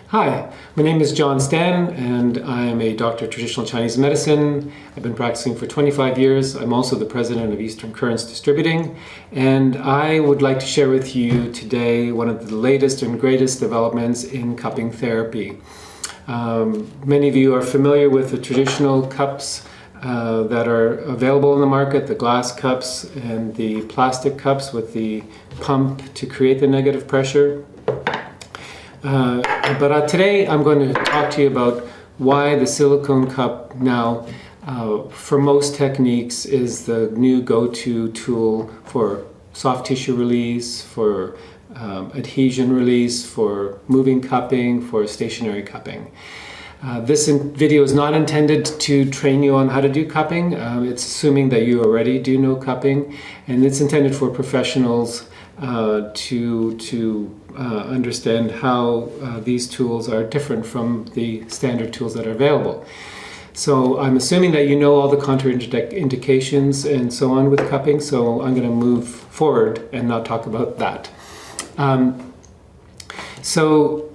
Hi, my name is John Stan and I am a doctor of traditional Chinese medicine. I've been practicing for 25 years. I'm also the president of Eastern Currents Distributing, and I would like to share with you today one of the latest and greatest developments in cupping therapy. Many of you are familiar with the traditional cups that are available in the market, the glass cups and the plastic cups with the pump to create the negative pressure. But today I'm going to talk to you about why the silicone cup now, for most techniques, is the new go-to tool for soft tissue release, for adhesion release, for moving cupping, for stationary cupping. This video is not intended to train you on how to do cupping. It's assuming that you already do know cupping, and it's intended for professionals to understand how these tools are different from the standard tools that are available. So I'm assuming that you know all the contraindications and so on with cupping, so I'm going to move forward and not talk about that. So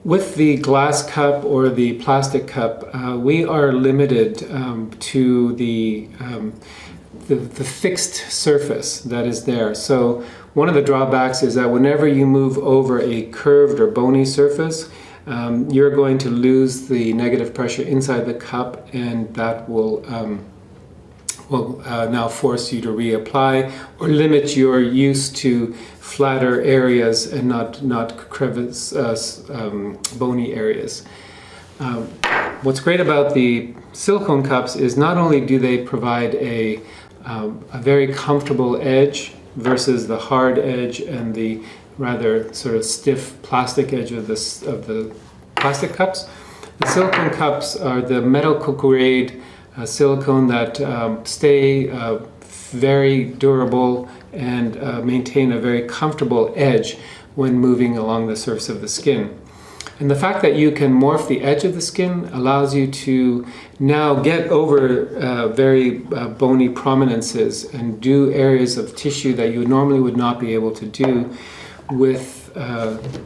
with the glass cup or the plastic cup, we are limited to the fixed surface that is there. So one of the drawbacks is that whenever you move over a curved or bony surface, you're going to lose the negative pressure inside the cup, and that will now force you to reapply or limit your use to flatter areas and not crevice, bony areas. What's great about the silicone cups is not only do they provide a very comfortable edge versus the hard edge and the rather sort of stiff plastic edge of the plastic cups. The silicone cups are the medical grade silicone that stay very durable and maintain a very comfortable edge when moving along the surface of the skin. And the fact that you can morph the edge of the skin allows you to now get over very bony prominences and do areas of tissue that you normally would not be able to do with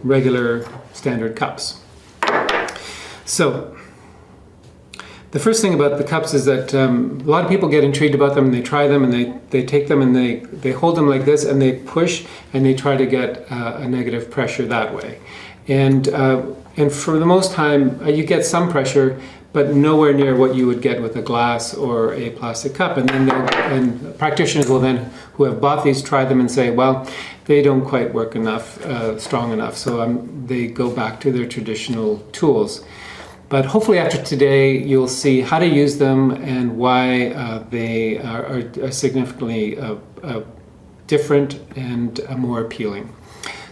regular standard cups. So the first thing about the cups is that a lot of people get intrigued about them and they try them and they take them and they hold them like this and they push and they try to get a negative pressure that way. And for the most time, you get some pressure, but nowhere near what you would get with a glass or a plastic cup. And then practitioners will then, who have bought these, try them and say, well, they don't quite work enough, strong enough. So they go back to their traditional tools. But hopefully after today, you'll see how to use them and why they are significantly different and more appealing.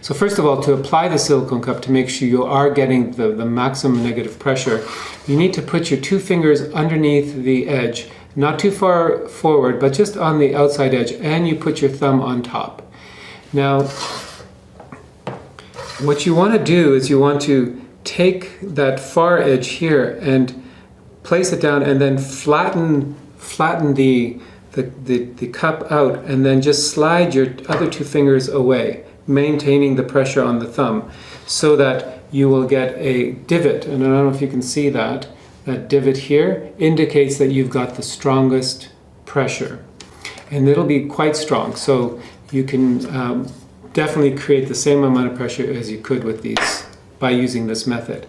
So first of all, to apply the silicone cup, to make sure you are getting the maximum negative pressure, you need to put your two fingers underneath the edge, not too far forward, but just on the outside edge, and you put your thumb on top. Now, what you want to do is you want to take that far edge here and place it down and then flatten the cup out, and then just slide your other two fingers away, maintaining the pressure on the thumb, so that you will get a divot. And I don't know if you can see that. That divot here indicates that you've got the strongest pressure. And it'll be quite strong. So you can definitely create the same amount of pressure as you could with these by using this method.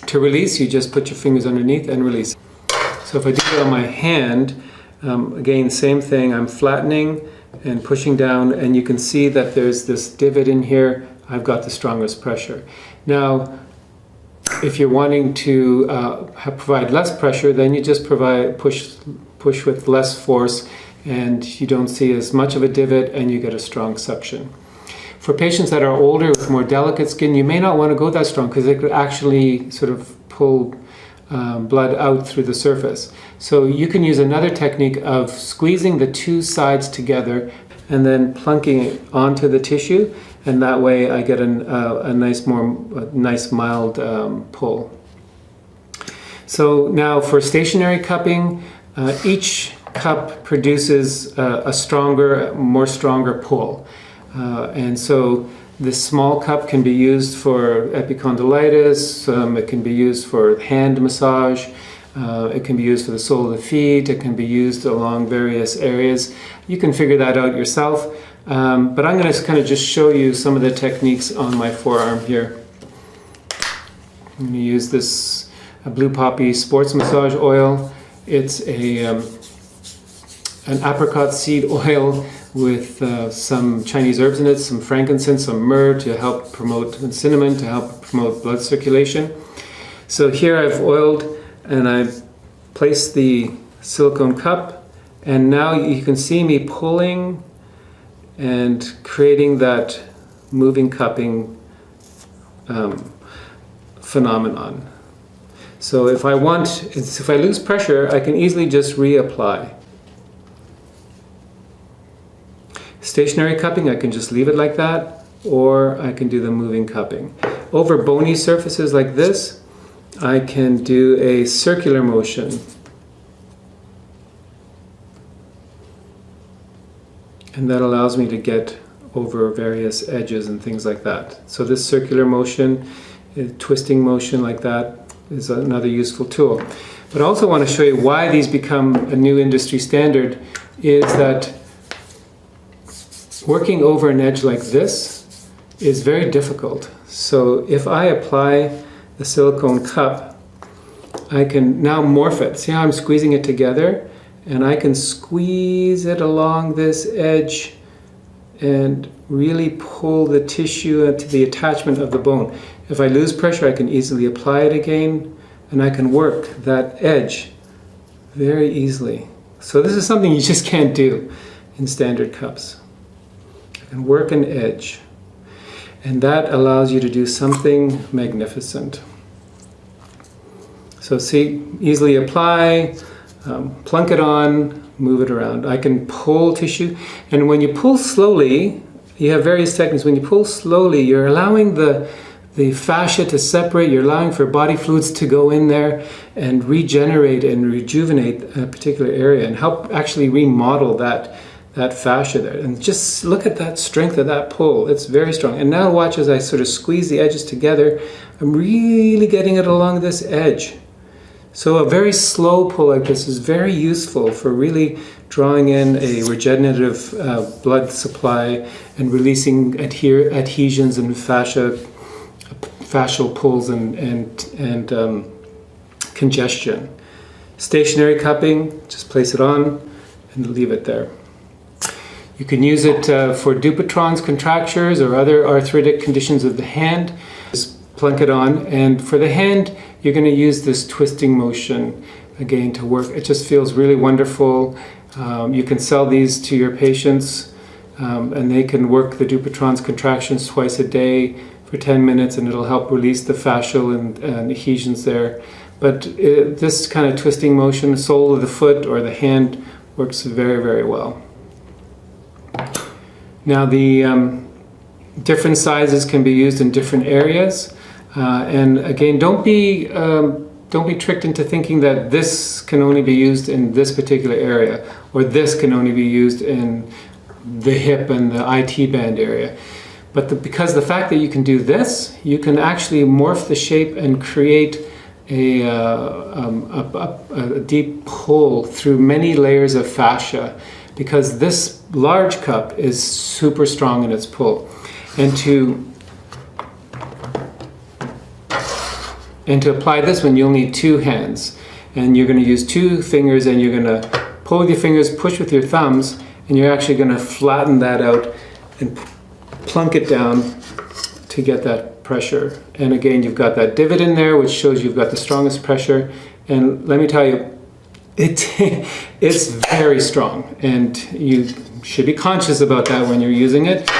To release, you just put your fingers underneath and release. So if I do it on my hand, again, same thing. I'm flattening and pushing down, and you can see that there's this divot in here. I've got the strongest pressure. Now, if you're wanting to provide less pressure, then you just push with less force, and you don't see as much of a divot, and you get a strong suction. For patients that are older with more delicate skin, you may not want to go that strong because it could actually sort of pull blood out through the surface. So you can use another technique of squeezing the two sides together and then plunking it onto the tissue, and that way I get a nice mild pull. So now for stationary cupping, each cup produces a stronger pull. And so this small cup can be used for epicondylitis, it can be used for hand massage, it can be used for the sole of the feet, it can be used along various areas. You can figure that out yourself, but I'm going to kind of just show you some of the techniques on my forearm here. I'm going to use this Blue Poppy Sports Massage Oil. It's an apricot seed oil with some Chinese herbs in it, some frankincense, some myrrh to help promote, and cinnamon to help promote blood circulation. So here I've oiled and I've placed the silicone cup, and now you can see me pulling and creating that moving cupping phenomenon. So if I lose pressure, I can easily just reapply. Stationary cupping, I can just leave it like that, or I can do the moving cupping. Over bony surfaces like this, I can do a circular motion. And that allows me to get over various edges and things like that. So this circular motion, twisting motion like that, is another useful tool. But I also want to show you why these become a new industry standard, is that working over an edge like this is very difficult. So if I apply the silicone cup, I can now morph it. See how I'm squeezing it together? And I can squeeze it along this edge and really pull the tissue into the attachment of the bone. If I lose pressure, I can easily apply it again, and I can work that edge very easily. So this is something you just can't do in standard cups. I can work an edge, and that allows you to do something magnificent. So see, easily apply, plunk it on, move it around. I can pull tissue, and when you pull slowly, you have various techniques. When you pull slowly, you're allowing the fascia to separate, you're allowing for body fluids to go in there and regenerate and rejuvenate a particular area and help actually remodel that fascia there. And just look at that strength of that pull. It's very strong. And now watch as I sort of squeeze the edges together. I'm really getting it along this edge. So a very slow pull like this is very useful for really drawing in a regenerative blood supply and releasing adhesions and fascial pulls and congestion. Stationary cupping, just place it on and leave it there. You can use it for Dupuytren's contractures or other arthritic conditions of the hand. Just plunk it on, and for the hand, you're going to use this twisting motion again to work. It just feels really wonderful. You can sell these to your patients, and they can work the Dupuytren's contractions twice a day for 10 minutes, and it'll help release the fascial and adhesions there. But this kind of twisting motion, the sole of the foot or the hand, works very, very well. Now the different sizes can be used in different areas, and again, don't be tricked into thinking that this can only be used in this particular area, or this can only be used in the hip and the IT band area. But because the fact that you can do this, you can actually morph the shape and create a deep pull through many layers of fascia, because this large cup is super strong in its pull. And to apply this one, you'll need two hands, and you're going to use two fingers, and you're going to pull with your fingers, push with your thumbs, and you're actually going to flatten that out and plunk it down to get that pressure. And again, you've got that divot in there, which shows you've got the strongest pressure. And let me tell you, it's very strong, and you should be conscious about that when you're using it.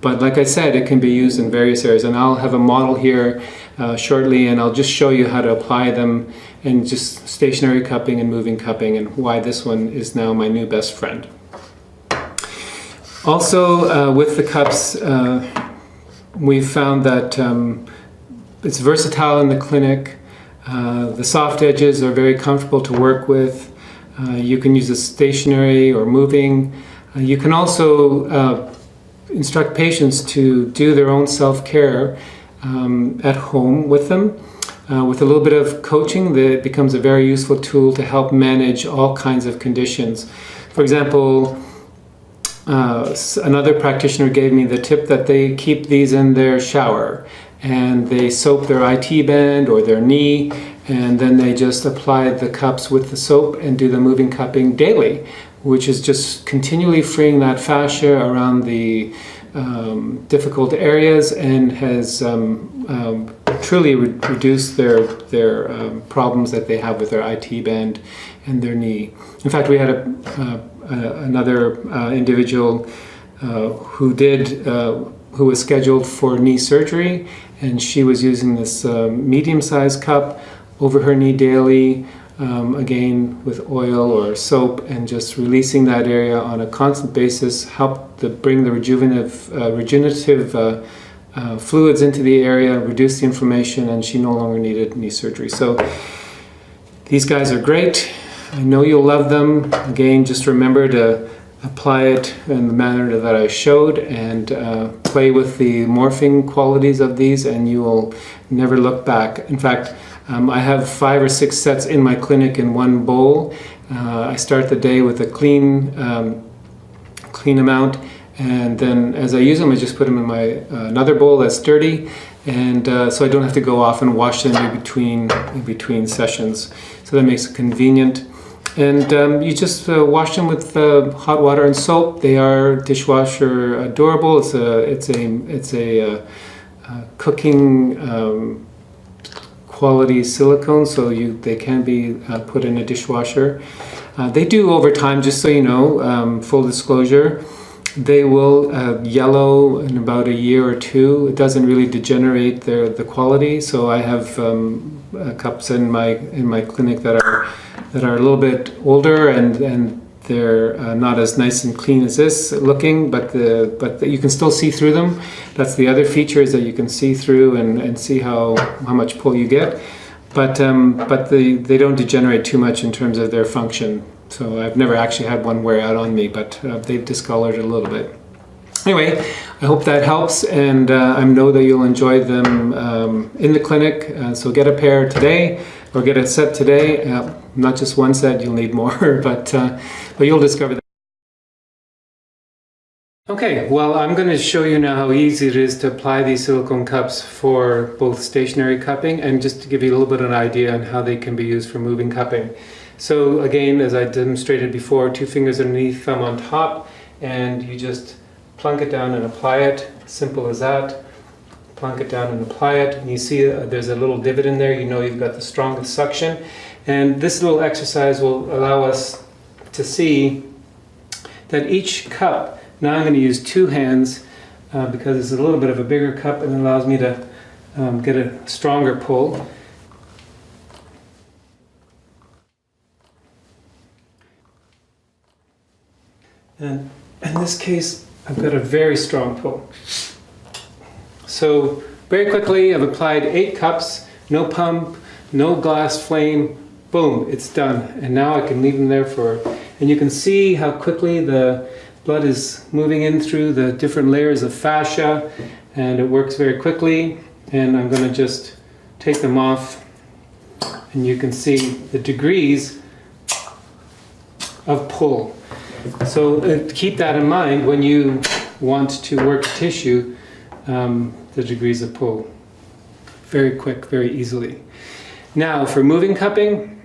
But like I said, it can be used in various areas, and I'll have a model here shortly, and I'll just show you how to apply them, and just stationary cupping and moving cupping, and why this one is now my new best friend. Also, with the cups, we've found that it's versatile in the clinic. The soft edges are very comfortable to work with. You can use it stationary or moving. You can also instruct patients to do their own self-care at home with them. With a little bit of coaching, that becomes a very useful tool to help manage all kinds of conditions. For example, another practitioner gave me the tip that they keep these in their shower, and they soap their IT band or their knee, and then they just apply the cups with the soap and do the moving cupping daily, which is just continually freeing that fascia around the difficult areas, and has truly reduced their problems that they have with their IT band and their knee. In fact, we had another individual who was scheduled for knee surgery, and she was using this medium-sized cup over her knee daily, again with oil or soap, and just releasing that area on a constant basis helped to bring the regenerative fluids into the area, reduce the inflammation, and she no longer needed knee surgery. So these guys are great. I know you'll love them. Again, just remember to apply it in the manner that I showed, and play with the morphing qualities of these, and you will never look back. In fact, I have 5 or 6 sets in my clinic in one bowl. I start the day with a clean amount, and then as I use them, I just put them in my another bowl that's dirty, and so I don't have to go off and wash them in between sessions. So that makes it convenient. And you just wash them with hot water and soap. They are dishwasher durable. It's a cooking quality silicone, so they can be put in a dishwasher. They do over time, just so you know, full disclosure. They will yellow in about a year or two. It doesn't really degenerate the quality. So I have cups in my clinic that are a little bit older, and they're not as nice and clean as this looking, but you can still see through them. That's the other feature, is that you can see through and see how much pull you get. But they don't degenerate too much in terms of their function. So I've never actually had one wear out on me, but they've discolored a little bit. Anyway, I hope that helps, and I know that you'll enjoy them in the clinic. So get a pair today, or get a set today. Not just one set, you'll need more, but you'll discover that. Okay, well, I'm going to show you now how easy it is to apply these silicone cups for both stationary cupping, and just to give you a little bit of an idea on how they can be used for moving cupping. So again, as I demonstrated before, 2 fingers underneath, thumb on top, and you just plunk it down and apply it. Simple as that. Plunk it down and apply it. And you see there's a little divot in there. You know you've got the strongest suction. And this little exercise will allow us to see that each cup, now I'm going to use 2 hands because it's a little bit of a bigger cup, and it allows me to get a stronger pull. And in this case, I've got a very strong pull. So very quickly, I've applied 8 cups, no pump, no glass flame, boom, it's done. And now I can leave them there and you can see how quickly the blood is moving in through the different layers of fascia, and it works very quickly. And I'm going to just take them off, and you can see the degrees of pull. So keep that in mind when you want to work tissue, the degrees of pull. Very quick, very easily. Now for moving cupping,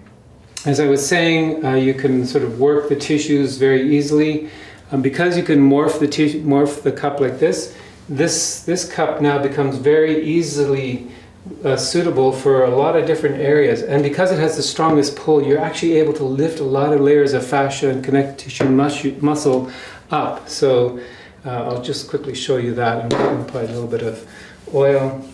as I was saying, you can sort of work the tissues very easily. Because you can morph the cup like this cup now becomes very easily suitable for a lot of different areas, and because it has the strongest pull, you're actually able to lift a lot of layers of fascia and connective tissue muscle up. So I'll just quickly show you that. I'm going to apply a little bit of oil.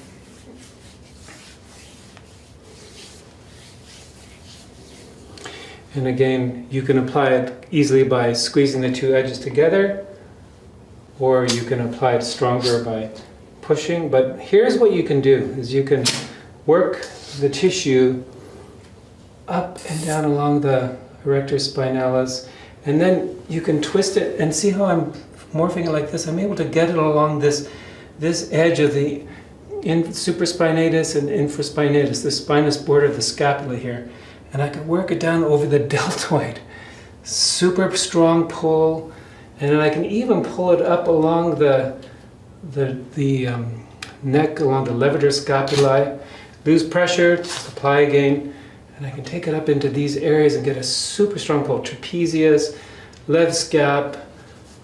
And again, you can apply it easily by squeezing the 2 edges together, or you can apply it stronger by pushing. But here's what you can do, is you can work the tissue up and down along the erector spinalis, and then you can twist it and see how I'm morphing it like this. I'm able to get it along this edge of the supraspinatus and infraspinatus, the spinous border of the scapula here, and I can work it down over the deltoid. Super strong pull, and then I can even pull it up along the neck, along the levator scapulae. Lose pressure, just apply again, and I can take it up into these areas and get a super strong pull. Trapezius, lev scap,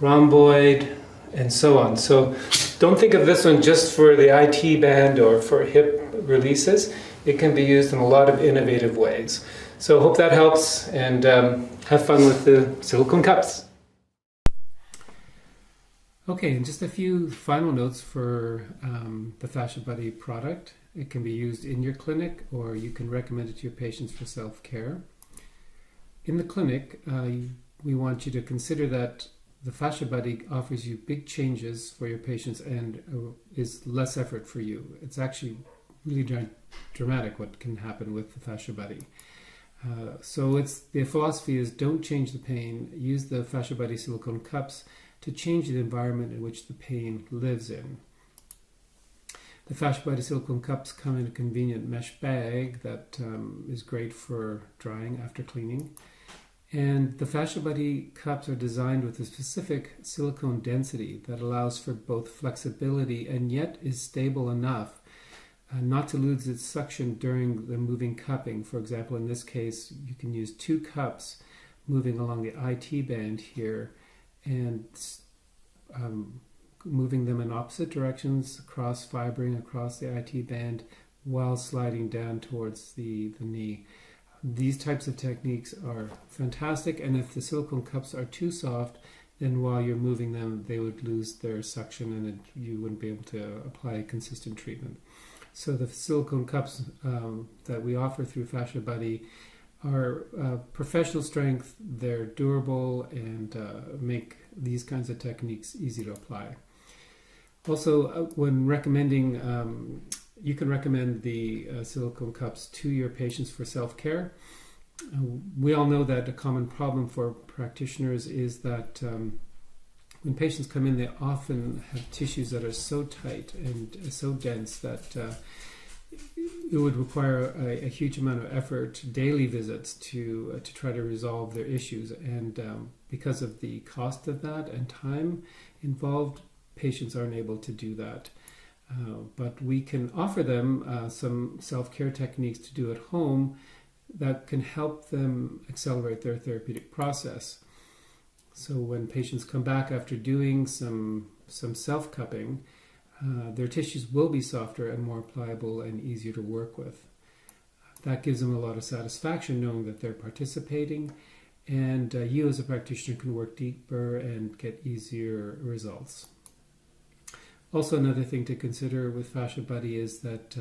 rhomboid, and so on. So don't think of this one just for the IT band or for hip releases. It can be used in a lot of innovative ways. So hope that helps, and have fun with the silicone cups. Okay, and just a few final notes for the Fascia Buddy product. It can be used in your clinic, or you can recommend it to your patients for self-care. In the clinic, we want you to consider that the Fascia Buddy offers you big changes for your patients and is less effort for you. It's actually really dramatic what can happen with the Fascia Buddy. So the philosophy is don't change the pain, use the Fascia Buddy Silicone Cups to change the environment in which the pain lives in. The Fascia Buddy Silicone Cups come in a convenient mesh bag that is great for drying after cleaning. And the Fascia Buddy Cups are designed with a specific silicone density that allows for both flexibility and yet is stable enough not to lose its suction during the moving cupping. For example, in this case, you can use 2 cups moving along the IT band here and moving them in opposite directions, cross-fibering across the IT band while sliding down towards the knee. These types of techniques are fantastic, and if the silicone cups are too soft, then while you're moving them, they would lose their suction and you wouldn't be able to apply consistent treatment. So the silicone cups that we offer through Fascia Buddy are professional strength, they're durable, and make these kinds of techniques easy to apply. Also, when recommending, you can recommend the silicone cups to your patients for self-care. We all know that a common problem for practitioners is that when patients come in, they often have tissues that are so tight and so dense that it would require a huge amount of effort, daily visits to try to resolve their issues. And because of the cost of that and time involved, patients aren't able to do that. But we can offer them some self-care techniques to do at home that can help them accelerate their therapeutic process. So when patients come back after doing some self-cupping, their tissues will be softer and more pliable and easier to work with. That gives them a lot of satisfaction knowing that they're participating, and you as a practitioner can work deeper and get easier results. Also, another thing to consider with Fascia Buddy is that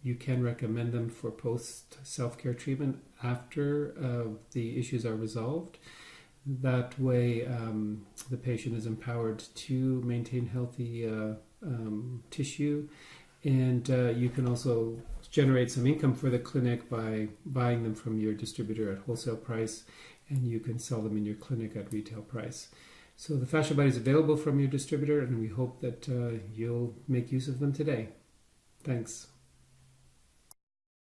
you can recommend them for post self-care treatment after the issues are resolved. That way, the patient is empowered to maintain healthy tissue, and you can also generate some income for the clinic by buying them from your distributor at wholesale price, and you can sell them in your clinic at retail price. So the Fascia Buddy is available from your distributor, and we hope that you'll make use of them today. Thanks.